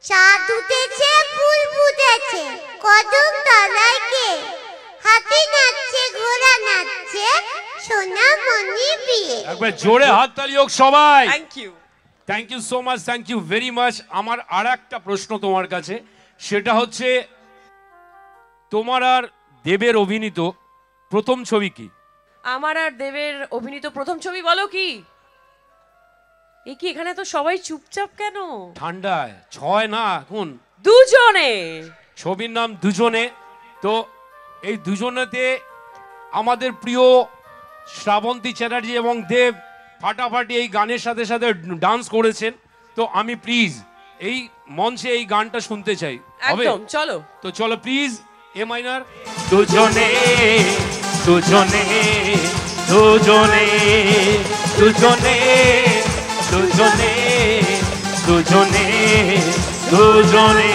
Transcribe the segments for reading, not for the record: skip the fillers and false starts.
চাঁদ উঠেছে, ফুল ফুটেছে, কদম তলায় কে? হাতি নাচছে, ঘোড়া নাচছে, সোনামণি বিয়ে। একবার জোরে হাততালি হোক সবাই। Thank you so much, thank you very much. আমার আর একটা প্রশ্ন তোমার কাছে, সেটা হচ্ছে তোমার আর দেবের অভিনীত প্রথম ছবি কি? আমার আর দেবের অভিনীত প্রথম ছবি বলো কি? এ কি এখানে তো সবাই চুপচাপ কেন? ঠান্ডায় ছয় না এখন দুজনে। ছবির নাম দুজনে। তো এই দুজনেতে আমাদের প্রিয় শ্রাবন্তী চ্যাটার্জি এবং দেব ফাটাফাটি এই গানের সাথে সাথে ডান্স করেছেন। তো আমি প্লিজ এই মঞ্চে এই গানটা শুনতে চাই। একদম চলো। তো চলো প্লিজ, এ মাইনার। দুজনে দুজনে দুজনে দুজনে দুজনে দুজনে দুজনে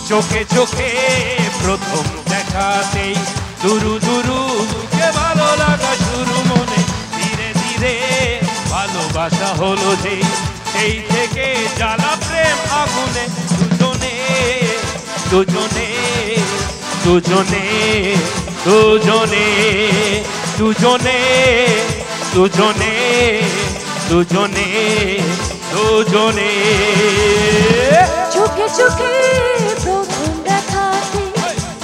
চোখে চোখে প্রথম দেখাতেই দুরু দুরু বুকে ভালো লাগা শুরু, মনে ধীরে ধীরে ভালোবাসা হলো যে, সেই থেকে জ্বালা প্রেম আগুনে। দুজনে দুজনে দুজনে দুজনে দুজনে দুজনে দুজনে দুজনে চোখে চোখে প্রথম দেখাতে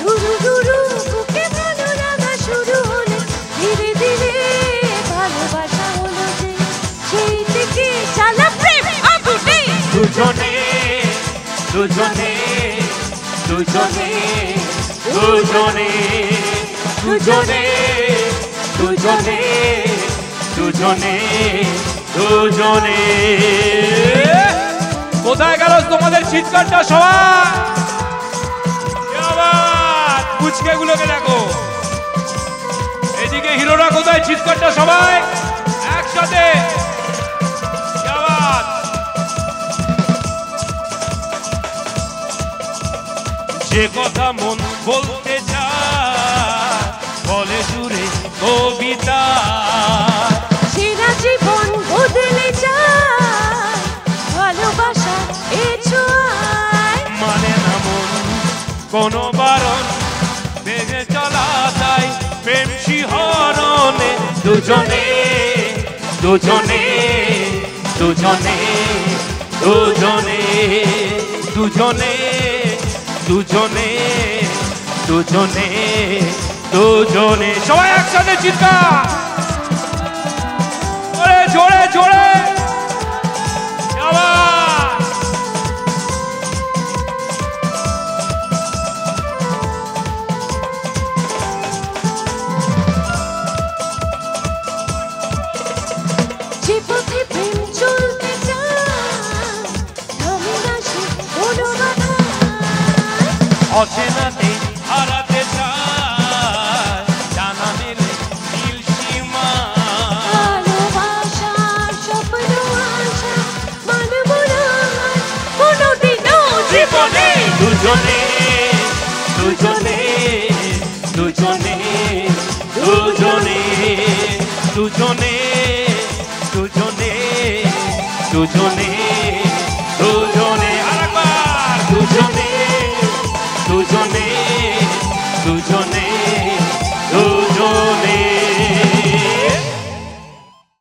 দুরু দুরু বুকে ভালো লাগা শুরু হলে, ধীরে ধীরে ভালোবাসা হলো যে, সেই থেকে জ্বালা প্রেম আগুনে। দুজনে দুজনে দুজনে দুজনে দুজনে দুজনে দুজনে দুজনে। কোথায় গেল তোমাদের চিৎকারটা সবাই? পুচকে গুলোকে দেখো, এদিকে হিরোরা কোথায়? চিৎকারটা সবাই একসাথে। যে কথা মন বলতে চায় বলে জুড়ে কবিতা, সেরা জীবন বদলে যায় ভালোবাসা এ ছোঁয়ায়। মানে না মন কোনো বারণ, বেগে চলা তাই প্রেম শিহরণে। দুজনে দুজনে দুজনে দুজনে দুজনে দুজনে দুজনে দুজনে সবাই একসাথে চিৎকার জোরে জোরে জোরে। যে পথে প্রেম চলতে চায় থামে না সে কোনো বাধা, অচেনাতে হারাতে চায় জানা মেলে নীল সীমা। ভালোবাসার স্বপ্ন আশা মানব না কোনোদিনও জীবনে। দুজনে দুজনে দুজনে দুজনে দুজনে দুজনে দুজনে